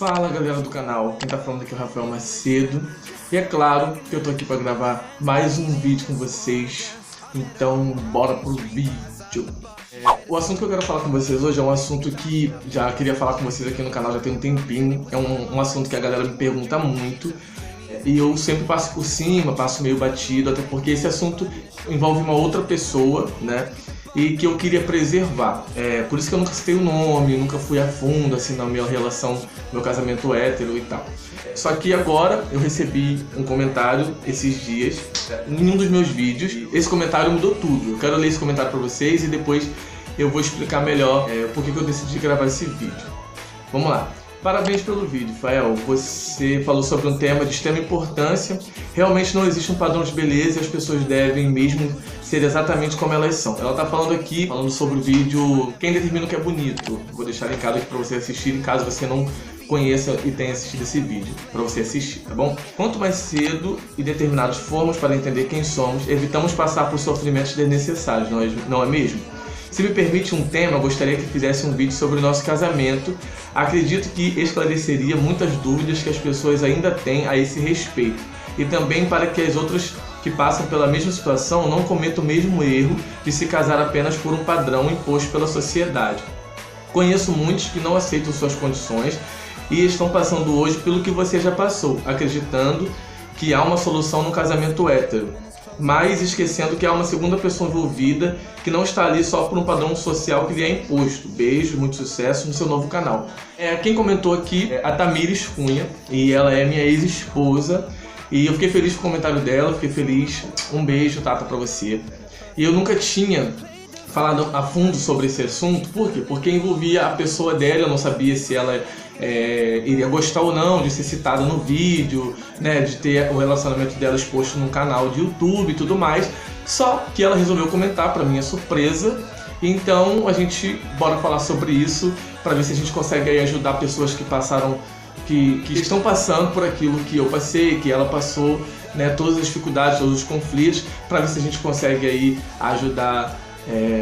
Fala galera do canal, quem tá falando aqui é o Rafael Macedo. E é claro que eu tô aqui pra gravar mais um vídeo com vocês. Então bora pro vídeo. O assunto que eu quero falar com vocês hoje é um assunto que já queria falar com vocês aqui no canal já tem um tempinho. É um assunto que a galera me pergunta muito. E eu sempre passo por cima, passo meio batido, até porque esse assunto envolve uma outra pessoa, né? E que eu queria preservar. Por isso que eu nunca citei o nome, nunca fui a fundo assim na minha relação, meu casamento hétero e tal. Só que agora eu recebi um comentário esses dias em um dos meus vídeos. Esse comentário mudou tudo. Eu quero ler esse comentário para vocês e depois eu vou explicar melhor por que eu decidi gravar esse vídeo. Vamos lá. Parabéns pelo vídeo, Fael. Você falou sobre um tema de extrema importância. Realmente não existe um padrão de beleza e as pessoas devem mesmo ser exatamente como elas são. Ela tá falando aqui, falando sobre o vídeo Quem Determina o que é Bonito. Vou deixar linkado aqui para você assistir, em caso você não conheça e tenha assistido esse vídeo, para você assistir, tá bom? Quanto mais cedo e determinados formos para entender quem somos, evitamos passar por sofrimentos desnecessários, não é mesmo? Se me permite um tema, eu gostaria que fizesse um vídeo sobre o nosso casamento. Acredito que esclareceria muitas dúvidas que as pessoas ainda têm a esse respeito. E também para que as outras que passam pela mesma situação não cometam o mesmo erro de se casar apenas por um padrão imposto pela sociedade. Conheço muitos que não aceitam suas condições e estão passando hoje pelo que você já passou, acreditando que há uma solução no casamento hétero, mas esquecendo que há uma segunda pessoa envolvida que não está ali só por um padrão social que lhe é imposto. Beijo, muito sucesso no seu novo canal. Quem comentou aqui é a Tamires Cunha, e ela é minha ex-esposa, e eu fiquei feliz com o comentário dela, fiquei feliz. Um beijo, Tata, pra você. E eu nunca tinha falado a fundo sobre esse assunto, por quê? Porque envolvia a pessoa dela, eu não sabia se ela iria gostar ou não de ser citada no vídeo, né, de ter o relacionamento dela exposto num canal de YouTube e tudo mais. Só que ela resolveu comentar, para minha surpresa. Então a gente bora falar sobre isso para ver se a gente consegue aí ajudar pessoas que passaram, que estão passando por aquilo que eu passei, que ela passou, né, todas as dificuldades, todos os conflitos, para ver se a gente consegue aí ajudar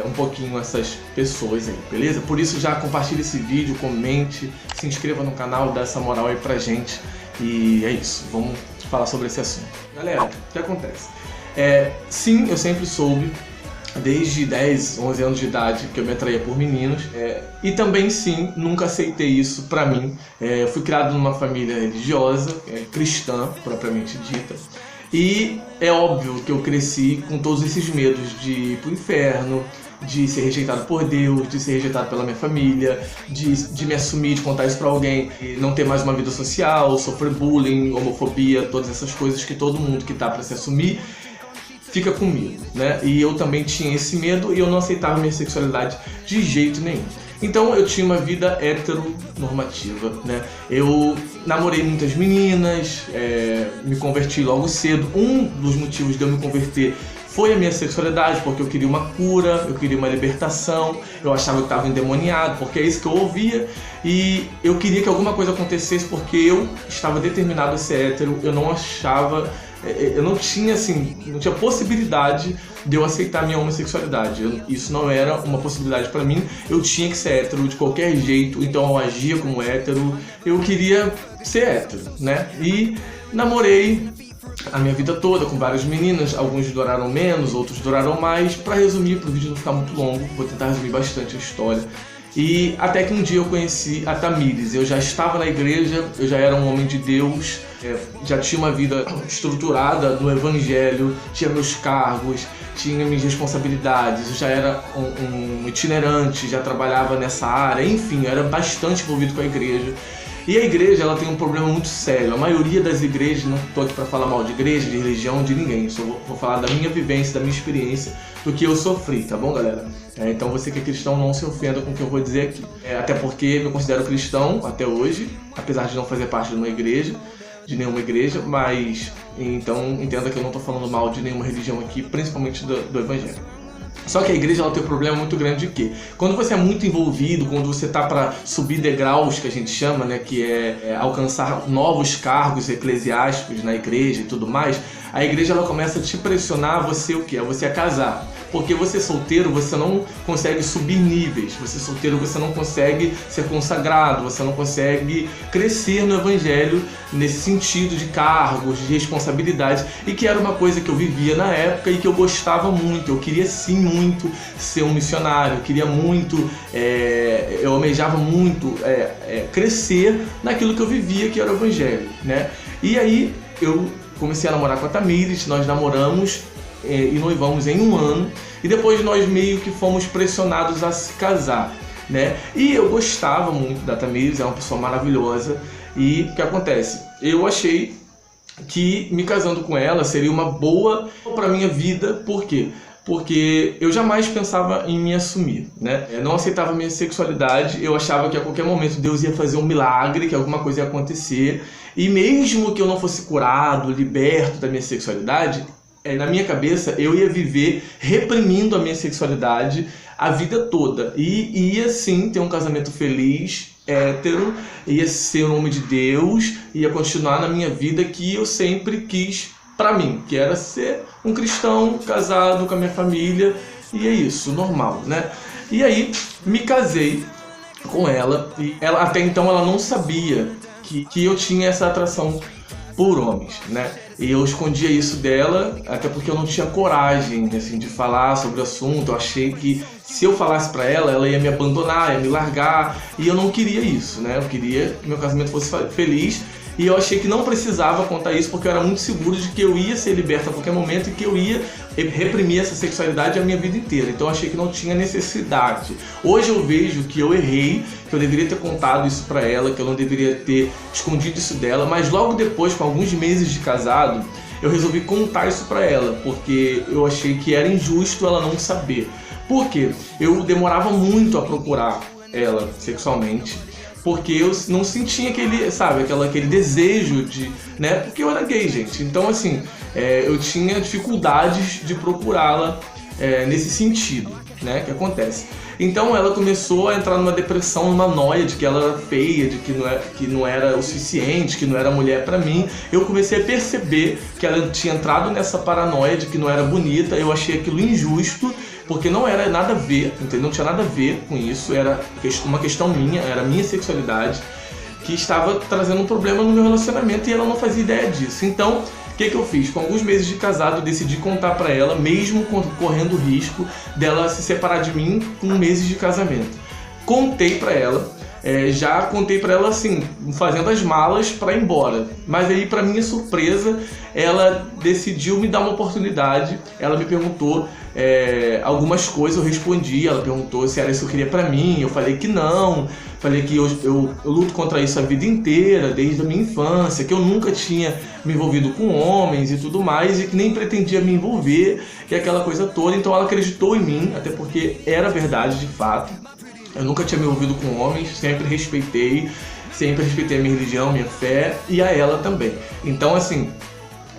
um pouquinho essas pessoas aí, beleza? Por isso já compartilhe esse vídeo, comente, se inscreva no canal, dá essa moral aí pra gente. E é isso, vamos falar sobre esse assunto. Galera, o que acontece? Sim, eu sempre soube, desde 10, 11 anos de idade, que eu me atraía por meninos. E também sim, nunca aceitei isso pra mim. Fui criado numa família religiosa, cristã, propriamente dita. E é óbvio que eu cresci com todos esses medos de ir pro inferno, de ser rejeitado por Deus, de ser rejeitado pela minha família, de me assumir, de contar isso pra alguém, e não ter mais uma vida social, sofrer bullying, homofobia, todas essas coisas que todo mundo que tá pra se assumir fica com medo, né? E eu também tinha esse medo e eu não aceitava minha sexualidade de jeito nenhum. Então eu tinha uma vida heteronormativa, né? Eu namorei muitas meninas, me converti logo cedo. Um dos motivos de eu me converter foi a minha sexualidade, porque eu queria uma cura, eu queria uma libertação, eu achava que eu estava endemoniado, porque é isso que eu ouvia, e eu queria que alguma coisa acontecesse porque eu estava determinado a ser hétero. Eu não achava, eu não tinha possibilidade de eu aceitar minha homossexualidade. Isso não era uma possibilidade pra mim. Eu tinha que ser hétero de qualquer jeito, então eu agia como hétero. Eu queria ser hétero, né? E namorei a minha vida toda com várias meninas, alguns duraram menos, outros duraram mais. Pra resumir, pro vídeo não ficar muito longo, vou tentar resumir bastante a história. E até que um dia eu conheci a Tamires. Eu já estava na igreja, eu já era um homem de Deus, já tinha uma vida estruturada no evangelho, tinha meus cargos, tinha minhas responsabilidades, eu já era um itinerante, já trabalhava nessa área, enfim, eu era bastante envolvido com a igreja. E a igreja, ela tem um problema muito sério. A maioria das igrejas, não estou aqui para falar mal de igreja, de religião, de ninguém. Só vou falar da minha vivência, da minha experiência, do que eu sofri, tá bom, galera? Então você que é cristão, não se ofenda com o que eu vou dizer aqui. Até porque eu me considero cristão até hoje, apesar de não fazer parte de uma igreja, de nenhuma igreja, mas então entenda que eu não estou falando mal de nenhuma religião aqui, principalmente do evangelho. Só que a igreja, ela tem um problema muito grande de quê? Quando você é muito envolvido, quando você tá para subir degraus, que a gente chama, né, que é alcançar novos cargos eclesiásticos na igreja e tudo mais, a igreja ela começa a te pressionar você o quê? Você a casar. Porque você solteiro, você não consegue subir níveis, você solteiro, você não consegue ser consagrado, você não consegue crescer no evangelho nesse sentido de cargos, de responsabilidade, e que era uma coisa que eu vivia na época e que eu gostava muito. Eu queria sim muito ser um missionário, eu queria muito, eu almejava muito crescer naquilo que eu vivia, que era o evangelho, né? E aí eu comecei a namorar com a Tamires, nós namoramos e noivamos em 1 ano, e depois nós meio que fomos pressionados a se casar, né? E eu gostava muito da Tamires, é uma pessoa maravilhosa, e o que acontece? Eu achei que me casando com ela seria uma boa para minha vida. Por quê? Porque eu jamais pensava em me assumir, né? Eu não aceitava a minha sexualidade, eu achava que a qualquer momento Deus ia fazer um milagre, que alguma coisa ia acontecer, e mesmo que eu não fosse curado, liberto da minha sexualidade, na minha cabeça eu ia viver reprimindo a minha sexualidade a vida toda, e ia sim ter um casamento feliz, hétero, ia ser um homem de Deus, ia continuar na minha vida que eu sempre quis pra mim, que era ser um cristão casado com a minha família, e é isso, normal, né? E aí me casei com ela, e ela até então ela não sabia que eu tinha essa atração por homens, né? E eu escondia isso dela, até porque eu não tinha coragem, assim, de falar sobre o assunto. Eu achei que se eu falasse pra ela, ela ia me abandonar, ia me largar, e eu não queria isso, né? Eu queria que meu casamento fosse feliz, e eu achei que não precisava contar isso, porque eu era muito seguro de que eu ia ser liberto a qualquer momento e que eu ia reprimir essa sexualidade a minha vida inteira. Então eu achei que não tinha necessidade. Hoje eu vejo que eu errei, que eu deveria ter contado isso pra ela, que eu não deveria ter escondido isso dela, mas logo depois, com alguns meses de casado, eu resolvi contar isso pra ela, porque eu achei que era injusto ela não saber. Por quê? Eu demorava muito a procurar ela sexualmente, porque eu não sentia aquele, sabe, aquele desejo de, né, porque eu era gay, gente. Então, assim, eu tinha dificuldades de procurá-la nesse sentido, né, que acontece. Então ela começou a entrar numa depressão, numa noia de que ela era feia, de que não era o suficiente, que não era mulher pra mim. Eu comecei a perceber que ela tinha entrado nessa paranoia de que não era bonita. Eu achei aquilo injusto, porque não era nada a ver, entendeu? Não tinha nada a ver com isso, era uma questão minha, era a minha sexualidade que estava trazendo um problema no meu relacionamento, e ela não fazia ideia disso. Então, o que eu fiz? Com alguns meses de casado, eu decidi contar pra ela, mesmo correndo o risco dela se separar de mim com meses de casamento. Contei pra ela, já contei pra ela assim, fazendo as malas pra ir embora. Mas aí, pra minha surpresa, ela decidiu me dar uma oportunidade. Ela me perguntou algumas coisas, eu respondi. Ela perguntou se era isso que eu queria pra mim, eu falei que não. Falei que eu luto contra isso a vida inteira, desde a minha infância, que eu nunca tinha me envolvido com homens e tudo mais, e que nem pretendia me envolver, e aquela coisa toda. Então ela acreditou em mim, até porque era verdade de fato. Eu nunca tinha me envolvido com homens, sempre respeitei a minha religião, minha fé, e a ela também. Então, assim,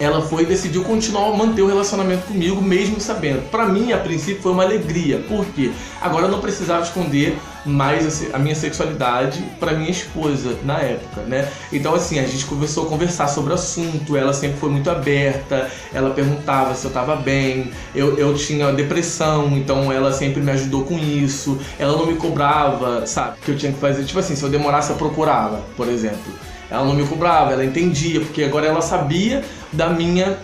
ela decidiu continuar a manter o relacionamento comigo, mesmo sabendo. Pra mim, a princípio, foi uma alegria. Por quê? Agora eu não precisava esconder mais a minha sexualidade pra minha esposa na época, né? Então, assim, a gente começou a conversar sobre o assunto. Ela sempre foi muito aberta, ela perguntava se eu tava bem. Eu tinha depressão, então ela sempre me ajudou com isso. Ela não me cobrava, sabe, que eu tinha que fazer. Tipo assim, se eu demorasse, eu procurava, por exemplo. Ela não me cobrava, ela entendia, porque agora ela sabia da minha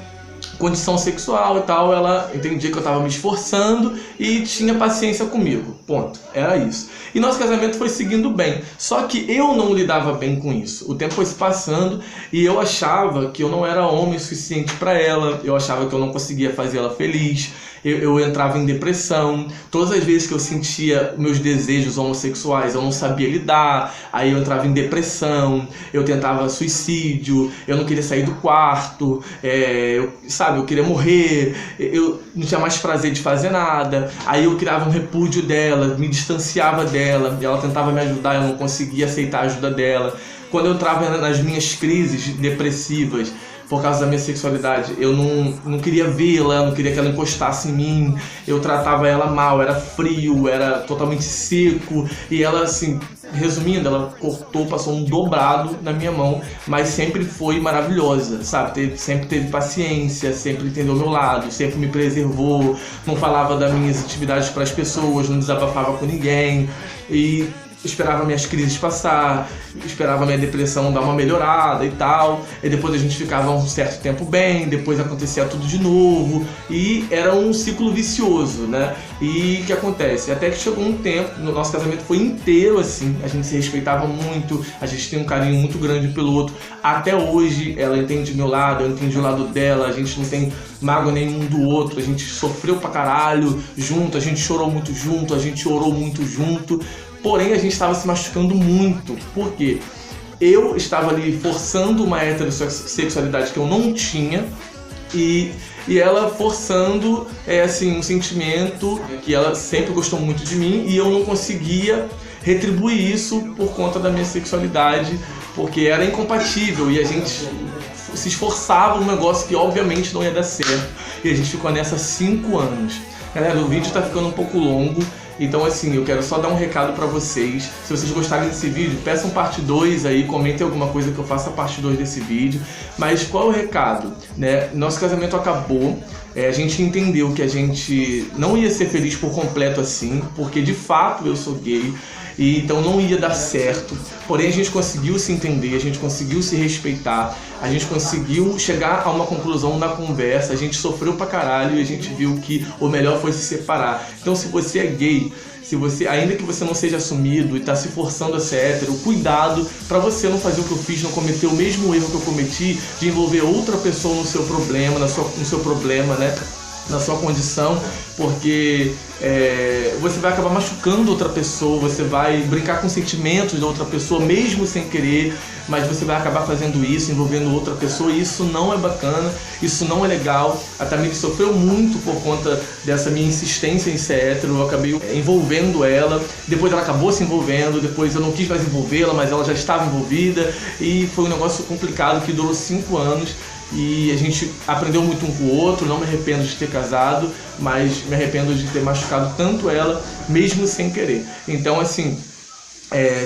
condição sexual e tal, ela entendia que eu estava me esforçando e tinha paciência comigo, ponto, era isso. E nosso casamento foi seguindo bem, só que eu não lidava bem com isso. O tempo foi se passando e eu achava que eu não era homem o suficiente para ela, eu achava que eu não conseguia fazer ela feliz. Eu entrava em depressão. Todas as vezes que eu sentia meus desejos homossexuais, eu não sabia lidar. Aí eu entrava em depressão, eu tentava suicídio, eu não queria sair do quarto, eu queria morrer, eu não tinha mais prazer de fazer nada. Aí eu criava um repúdio dela, me distanciava dela, e ela tentava me ajudar, eu não conseguia aceitar a ajuda dela. Quando eu entrava nas minhas crises depressivas, por causa da minha sexualidade. Eu não queria vê-la, não queria que ela encostasse em mim, eu tratava ela mal, era frio, era totalmente seco, e ela, assim, resumindo, ela cortou, passou um dobrado na minha mão, mas sempre foi maravilhosa, sabe? Sempre teve paciência, sempre entendeu o meu lado, sempre me preservou, não falava das minhas atividades para as pessoas, não desabafava com ninguém, e esperava minhas crises passar, esperava minha depressão dar uma melhorada e tal, e depois a gente ficava um certo tempo bem, depois acontecia tudo de novo, e era um ciclo vicioso, né? E o que acontece? Até que chegou um tempo, no nosso casamento foi inteiro assim, a gente se respeitava muito, a gente tem um carinho muito grande pelo outro, até hoje ela entende o meu lado, eu entendi o lado dela, a gente não tem mágoa nenhum do outro, a gente sofreu pra caralho junto, a gente chorou muito junto, a gente orou muito junto. Porém, a gente estava se machucando muito, porque eu estava ali forçando uma heterossexualidade que eu não tinha e ela forçando assim, um sentimento que ela sempre gostou muito de mim e eu não conseguia retribuir isso por conta da minha sexualidade, porque era incompatível e a gente se esforçava num negócio que obviamente não ia dar certo. E a gente ficou nessa há 5 anos. Galera, o vídeo tá ficando um pouco longo, então assim, eu quero só dar um recado pra vocês. Se vocês gostarem desse vídeo, peçam parte 2 aí, comentem alguma coisa que eu faça parte 2 desse vídeo. Mas qual é o recado? Né? Nosso casamento acabou, a gente entendeu que a gente não ia ser feliz por completo assim, porque de fato eu sou gay, e então não ia dar certo. Porém a gente conseguiu se entender, a gente conseguiu se respeitar, a gente conseguiu chegar a uma conclusão na conversa, a gente sofreu pra caralho e a gente viu que o melhor foi se separar. Então se você é gay, se você, ainda que você não seja assumido e tá se forçando a ser hétero, cuidado pra você não fazer o que eu fiz, não cometer o mesmo erro que eu cometi de envolver outra pessoa no seu problema, no seu problema, né? Na sua condição, porque você vai acabar machucando outra pessoa, você vai brincar com sentimentos da outra pessoa, mesmo sem querer, mas você vai acabar fazendo isso, envolvendo outra pessoa, e isso não é bacana, isso não é legal. A Tamires sofreu muito por conta dessa minha insistência em ser hétero, eu acabei envolvendo ela, depois ela acabou se envolvendo, depois eu não quis mais envolvê-la, mas ela já estava envolvida, e foi um negócio complicado que durou 5 anos, e a gente aprendeu muito um com o outro. Não me arrependo de ter casado, mas me arrependo de ter machucado tanto ela, mesmo sem querer. Então assim,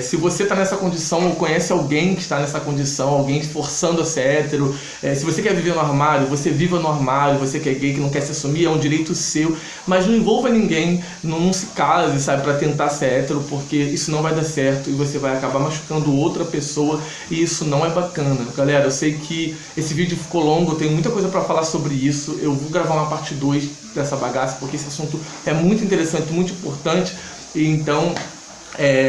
se você está nessa condição ou conhece alguém que está nessa condição, alguém forçando a ser hétero, se você quer viver no armário, você viva no armário. Você que é gay, que não quer se assumir, é um direito seu, mas não envolva ninguém, não se case, sabe, para tentar ser hétero, porque isso não vai dar certo e você vai acabar machucando outra pessoa, e isso não é bacana. Galera, eu sei que esse vídeo ficou longo, eu tenho muita coisa para falar sobre isso, eu vou gravar uma parte 2 dessa bagaça, porque esse assunto é muito interessante, muito importante, e então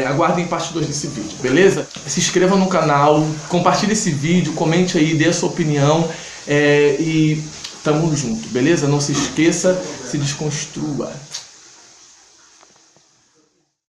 aguardem parte 2 desse vídeo, beleza? Se inscreva no canal, compartilhe esse vídeo, comente aí, dê a sua opinião, e tamo junto, beleza? Não se esqueça, se desconstrua.